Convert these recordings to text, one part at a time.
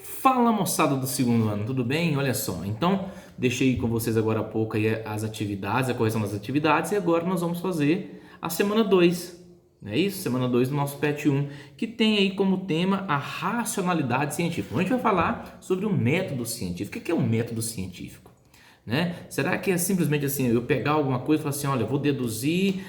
Fala, moçada do segundo ano, tudo bem? Olha só, então deixei com vocês agora há pouco aí as atividades, a correção das atividades, e agora nós vamos fazer a semana 2, não é isso? Semana 2 do nosso PET 1, que tem aí como tema a racionalidade científica. A gente vai falar sobre o método científico. O que é um método científico? Né? Será que é simplesmente assim, eu pegar alguma coisa e falar assim, olha, vou deduzir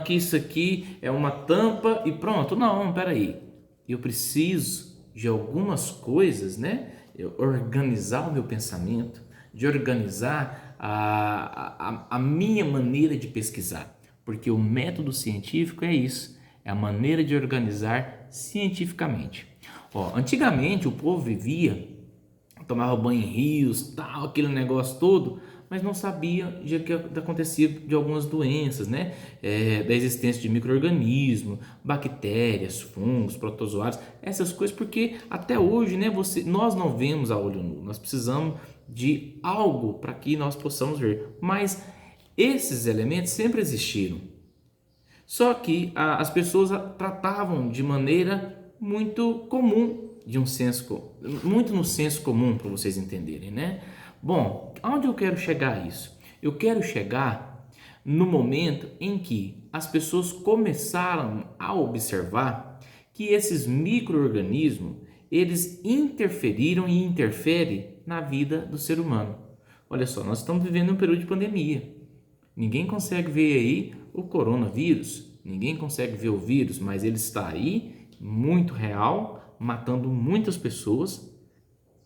que isso aqui é uma tampa e pronto? Não, peraí, eu preciso de algumas coisas, né? Eu organizar o meu pensamento, de organizar a minha maneira de pesquisar, porque o método científico é isso, é a maneira de organizar cientificamente. Ó, antigamente o povo vivia, tomava banho em rios, tal, aquele negócio todo, mas não sabia de que acontecia de algumas doenças, né? Da existência de micro-organismos, bactérias, fungos, protozoários, essas coisas, porque até hoje, né, nós não vemos a olho nu, nós precisamos de algo para que nós possamos ver, mas esses elementos sempre existiram, só que as pessoas tratavam de maneira muito comum, de um senso, muito no senso comum, para vocês entenderem, né? Bom, aonde eu quero chegar a isso? Eu quero chegar no momento em que as pessoas começaram a observar que esses micro-organismos, eles interferiram e interferem na vida do ser humano. Olha só, nós estamos vivendo um período de pandemia. Ninguém consegue ver aí o coronavírus, ninguém consegue ver o vírus, mas ele está aí, muito real, matando muitas pessoas,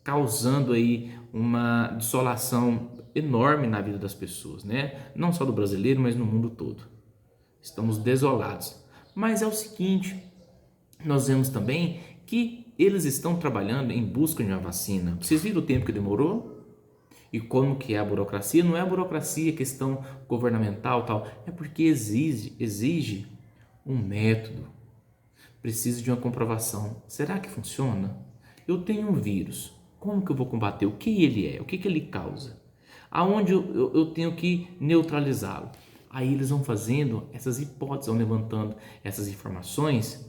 causando aí uma desolação enorme na vida das pessoas, né? Não só do brasileiro, mas no mundo todo. Estamos desolados. Mas é o seguinte, nós vemos também que eles estão trabalhando em busca de uma vacina. Vocês viram o tempo que demorou? E como que é a burocracia? Não é a burocracia, questão governamental, tal, é porque exige um método, precisa de uma comprovação. Será que funciona? Eu tenho um vírus, como que eu vou combater? O que ele é? O que ele causa? Aonde eu tenho que neutralizá-lo? Aí eles vão fazendo essas hipóteses, vão levantando essas informações,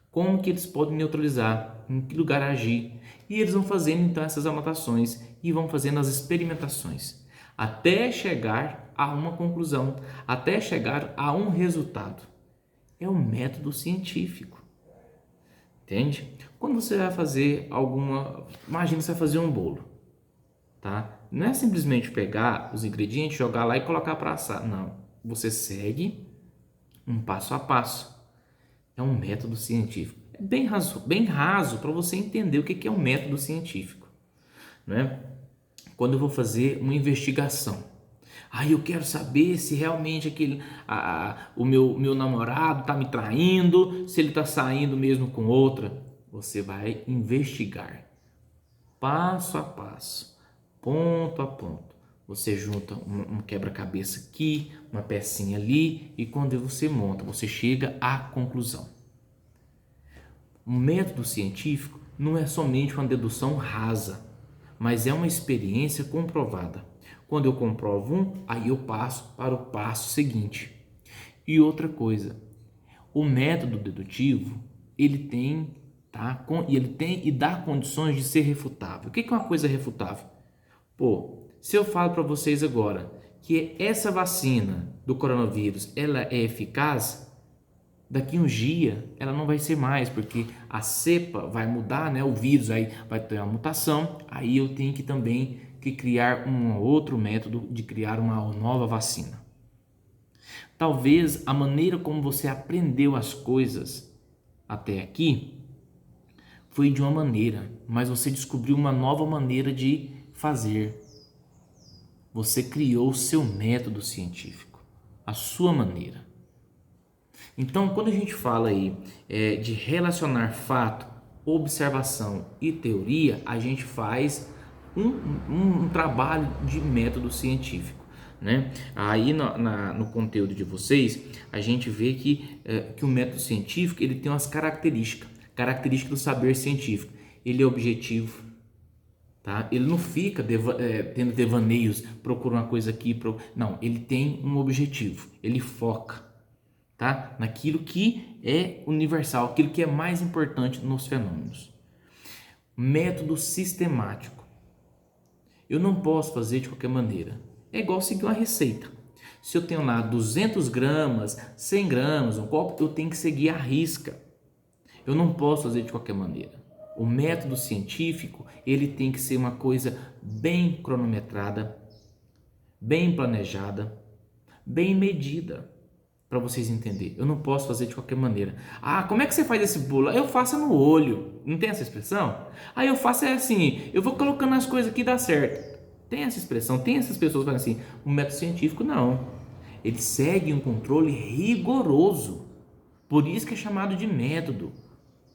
como que eles podem neutralizar, em que lugar agir. E eles vão fazendo então essas anotações e vão fazendo as experimentações, até chegar a uma conclusão, até chegar a um resultado. É um método científico, entende? Quando você vai fazer imagina você vai fazer um bolo, tá? Não é simplesmente pegar os ingredientes, jogar lá e colocar para assar, não. Você segue um passo a passo. É um método científico. É bem raso para você entender o que é um método científico, né? Quando eu vou fazer uma investigação, aí eu quero saber se realmente o meu namorado está me traindo, se ele está saindo mesmo com outra. Você vai investigar, passo a passo, ponto a ponto. Você junta um quebra-cabeça aqui, uma pecinha ali, e quando você monta, você chega à conclusão. O método científico não é somente uma dedução rasa, mas é uma experiência comprovada. Quando eu comprovo aí eu passo para o passo seguinte. E outra coisa, o método dedutivo, ele tem, ele tem e dá condições de ser refutável. O que é uma coisa refutável? Pô, se eu falo para vocês agora que essa vacina do coronavírus, ela é eficaz, daqui uns dias ela não vai ser mais, porque a cepa vai mudar, né? O vírus aí vai ter uma mutação, aí eu tenho que também criar um outro método de criar uma nova vacina. Talvez a maneira como você aprendeu as coisas até aqui foi de uma maneira, mas você descobriu uma nova maneira de fazer. Você criou o seu método científico, a sua maneira. Então, quando a gente fala aí de relacionar fato, observação e teoria, a gente faz um trabalho de método científico, né? Aí no conteúdo de vocês, a gente vê que o método científico ele tem umas características do saber científico. Ele é objetivo, tá? Ele não fica tendo devaneios, procura uma coisa aqui, não, ele tem um objetivo, ele foca, tá? Naquilo que é universal, aquilo que é mais importante nos fenômenos. Método sistemático. Eu não posso fazer de qualquer maneira. É igual seguir uma receita. Se eu tenho lá 200 gramas, 100 gramas, um copo, eu tenho que seguir à risca. Eu não posso fazer de qualquer maneira. O método científico, ele tem que ser uma coisa bem cronometrada, bem planejada, bem medida, para vocês entenderem. Eu não posso fazer de qualquer maneira. Ah, como é que você faz esse bolo? Eu faço no olho. Não tem essa expressão? Aí eu faço assim, eu vou colocando as coisas aqui e dá certo. Tem essa expressão, tem essas pessoas que falam assim. O método científico não. Ele segue um controle rigoroso. Por isso que é chamado de método,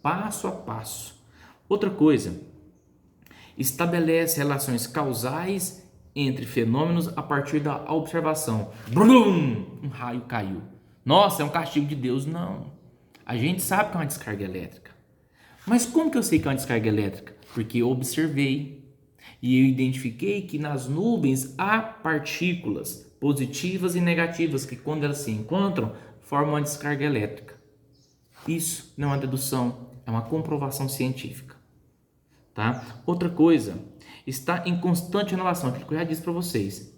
passo a passo. Outra coisa, estabelece relações causais entre fenômenos a partir da observação. Brum! Um raio caiu. Nossa, é um castigo de Deus. Não. A gente sabe que é uma descarga elétrica. Mas como que eu sei que é uma descarga elétrica? Porque eu observei e eu identifiquei que nas nuvens há partículas positivas e negativas que, quando elas se encontram, formam uma descarga elétrica. Isso não é uma dedução, é uma comprovação científica. Tá? Outra coisa, está em constante renovação, aquilo que eu já disse para vocês.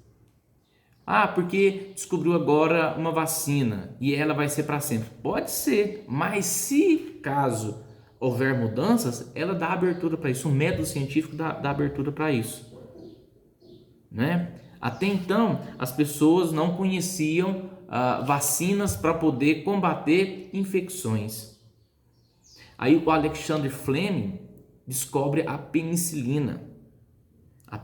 Ah, porque descobriu agora uma vacina e ela vai ser para sempre. Pode ser, mas se caso houver mudanças, ela dá abertura para isso. O método científico dá abertura para isso. Né? Até então, as pessoas não conheciam vacinas para poder combater infecções. Aí o Alexander Fleming descobre a penicilina.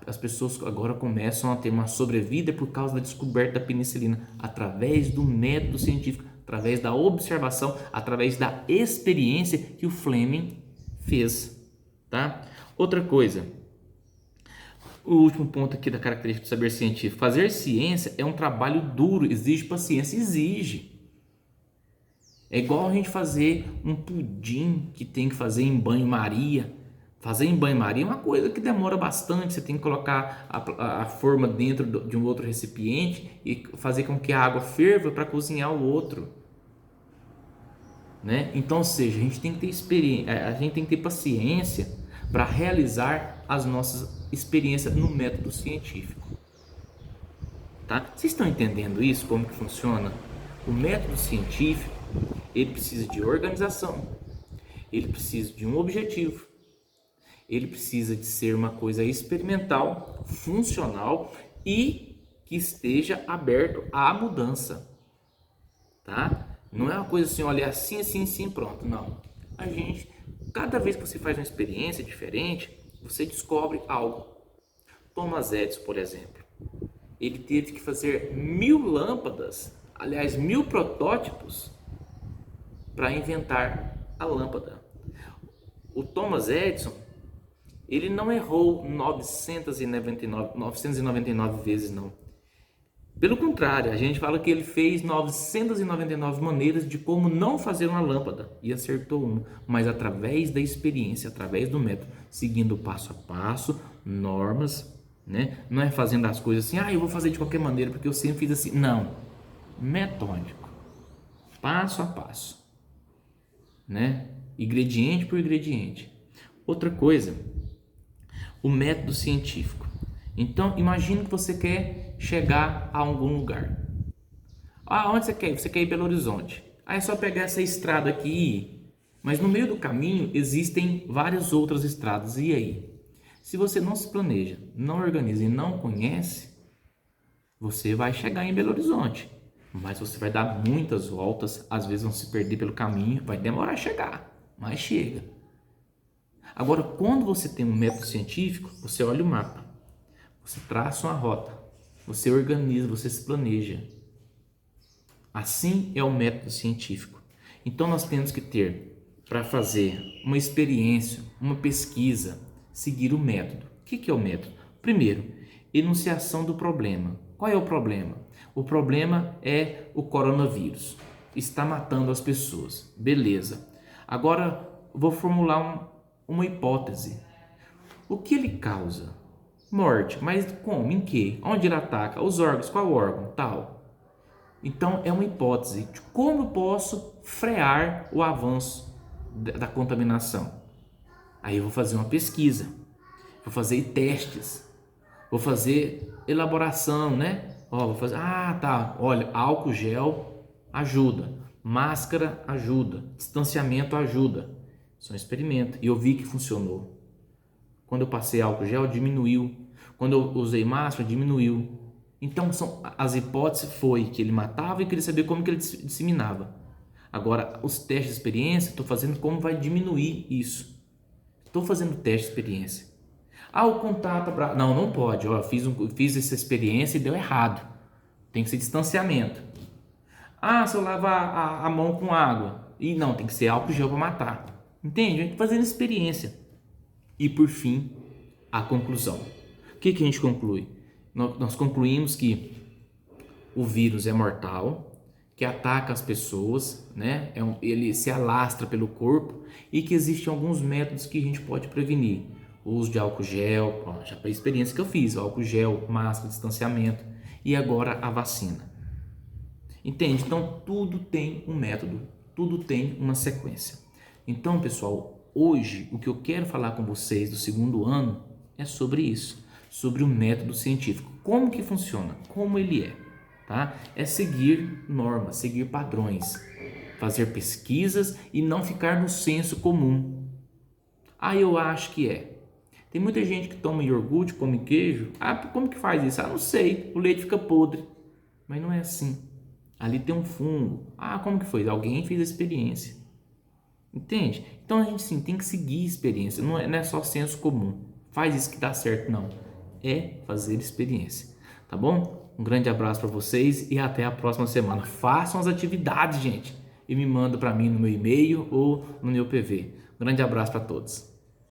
As pessoas agora começam a ter uma sobrevida por causa da descoberta da penicilina, através do método científico, através da observação, através da experiência que o Fleming fez. Tá? Outra coisa, o último ponto aqui da característica do saber científico: fazer ciência é um trabalho duro, exige paciência, exige. É igual a gente fazer um pudim que tem que fazer em banho-maria. Fazer em banho-maria é uma coisa que demora bastante. Você tem que colocar a forma dentro de um outro recipiente e fazer com que a água ferva para cozinhar o outro. Né? Então, ou seja, a gente tem que ter experiência, a gente tem que ter paciência para realizar as nossas experiências no método científico. Tá? Vocês estão entendendo isso? Como que funciona? O método científico, ele precisa de organização, ele precisa de um objetivo, ele precisa de ser uma coisa experimental, funcional e que esteja aberto à mudança, tá? Não é uma coisa assim, olha, assim, assim, assim, pronto, não. A gente, cada vez que você faz uma experiência diferente, você descobre algo. Thomas Edison, por exemplo, ele teve que fazer 1000 lâmpadas, aliás, 1000 protótipos para inventar a lâmpada. O Thomas Edison, ele não errou 999 vezes, não. Pelo contrário, a gente fala que ele fez 999 maneiras de como não fazer uma lâmpada e acertou uma, mas através da experiência, através do método, seguindo passo a passo, normas, né? Não é fazendo as coisas assim, eu vou fazer de qualquer maneira porque eu sempre fiz assim. Não, metódico, passo a passo, né? Ingrediente por ingrediente. Outra coisa, o método científico. Então, imagine que você quer chegar a algum lugar. Onde você quer ir? Você quer ir Belo Horizonte. É só pegar essa estrada aqui e ir. Mas no meio do caminho existem várias outras estradas. E aí? Se você não se planeja, não organiza e não conhece, você vai chegar em Belo Horizonte. Mas você vai dar muitas voltas, às vezes vão se perder pelo caminho, vai demorar a chegar, mas chega. Agora, quando você tem um método científico, você olha o mapa, você traça uma rota, você organiza, você se planeja. Assim é o método científico. Então nós temos que ter, para fazer uma experiência, uma pesquisa, seguir o método. O que é o método? Primeiro, enunciação do problema. Qual é o problema? O problema é o coronavírus. Está matando as pessoas. Beleza. Agora vou formular uma hipótese. O que ele causa? Morte. Mas como? Em que? Onde ele ataca? Os órgãos. Qual órgão? Tal. Então é uma hipótese de como eu posso frear o avanço da contaminação. Aí eu vou fazer uma pesquisa, vou fazer testes, vou fazer elaboração, né? Ó, vou fazer, tá, olha, álcool gel ajuda, máscara ajuda, distanciamento ajuda. Isso é um experimento e eu vi que funcionou. Quando eu passei álcool gel, diminuiu. Quando eu usei máscara, diminuiu. Então, as hipóteses foi que ele matava e queria saber como que ele disseminava. Agora, os testes de experiência, estou fazendo como vai diminuir isso. Estou fazendo teste de experiência. O contato abraço. Não pode. Ó, fiz essa experiência e deu errado. Tem que ser distanciamento. Se eu lavar a mão com água. E não, tem que ser álcool gel para matar. Entende? A gente tá fazendo experiência. E por fim, a conclusão. O que a gente conclui? Nós concluímos que o vírus é mortal, que ataca as pessoas, né? Ele se alastra pelo corpo e que existem alguns métodos que a gente pode prevenir. O uso de álcool gel, já para a experiência que eu fiz, álcool gel, máscara, distanciamento e agora a vacina. Entende? Então tudo tem um método, tudo tem uma sequência. Então, pessoal, hoje o que eu quero falar com vocês do segundo ano é sobre isso, sobre o método científico. Como que funciona? Como ele é? Tá? É seguir normas, seguir padrões, fazer pesquisas e não ficar no senso comum. Eu acho que é. Tem muita gente que toma iogurte, come queijo. Como que faz isso? Não sei, o leite fica podre. Mas não é assim. Ali tem um fungo. Como que foi? Alguém fez a experiência. Entende? Então a gente sim tem que seguir a experiência, não é só senso comum. Faz isso que dá certo, não. É fazer experiência. Tá bom? Um grande abraço para vocês e até a próxima semana. Façam as atividades, gente, e me manda para mim no meu e-mail ou no meu PV. Um grande abraço para todos.